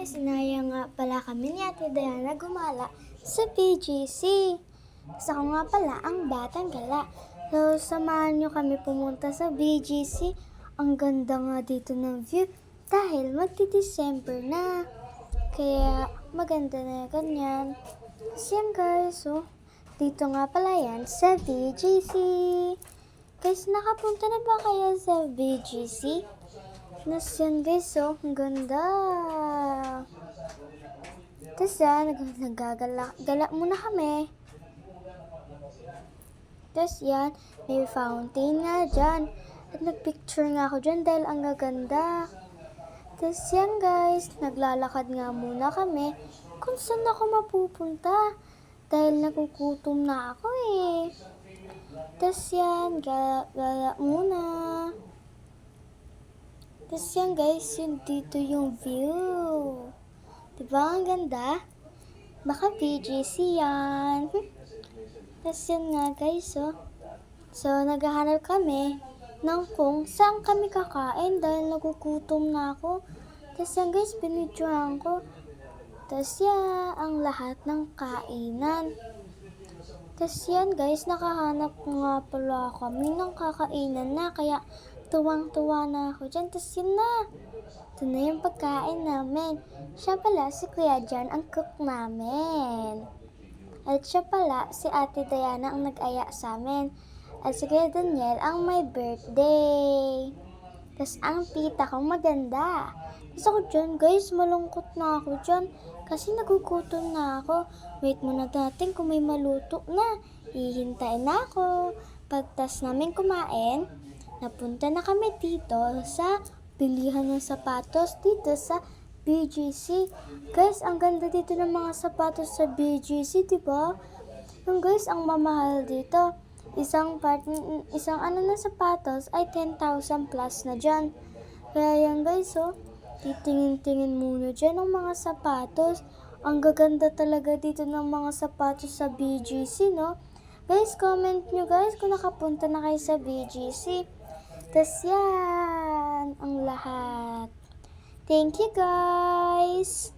guys, inaya nga pala kami ni Ate Diana gumala sa BGC. Kasi ako nga pala ang Batang Gala. So, samahan nyo kami pumunta sa BGC. Ang ganda nga dito ng view dahil magti-December na. Kaya maganda na ganyan. Kasi yan guys, so, dito nga pala yan sa BGC. Guys, nakapunta na ba kayo sa BGC? Yan guys, so, ang ganda. Tapos yan, nagagala muna kami. Tapos yan, may fountain nga dyan. At nagpicture nga ako dyan dahil ang gaganda. Tapos yan guys, naglalakad nga muna kami kung saan ako mapupunta. Dahil nagugutom na ako eh. Tapos yan, gala muna. Tapos yan guys, yun dito yung view. Diba ang ganda? Baka BGC yan. Tapos yan nga guys, oh. So, naghahanap kami ng kung saan kami kakain dahil nagugutom na ako. Tapos yan guys, binidyohan ko. Tapos yan, ang lahat ng kainan. Tapos yan guys, nakahanap nga pala kami ng kakainan na. Kaya tuwang-tuwa na ako dyan. Tapos yun na. Ito na yung pagkain namin. Siya pala si Kuya Jan ang cook namin. At siya pala si Ate Diana ang nag-aya sa amin. At si Kuya Daniel ang may birthday. Tapos ang tita ko maganda. Tapos ako dyan guys, malungkot na ako dyan. Kasi nagugutom na ako. Wait muna natin kung may maluto na. Hihintayin na ako. Pagtas namin kumain, napunta na kami dito sa bilihan ng sapatos dito sa BGC. Guys, ang ganda dito ng mga sapatos sa BGC, diba? Yung guys, ang mamahal dito. Isang ano na sapatos ay 10,000 plus na dyan. Kaya yan guys, oh. Titingin-tingin muna dyan ng mga sapatos. Ang gaganda talaga dito ng mga sapatos sa BGC, no? Guys, comment nyo guys kung nakapunta na kayo sa BGC. Tas yan, ang lahat. Thank you guys!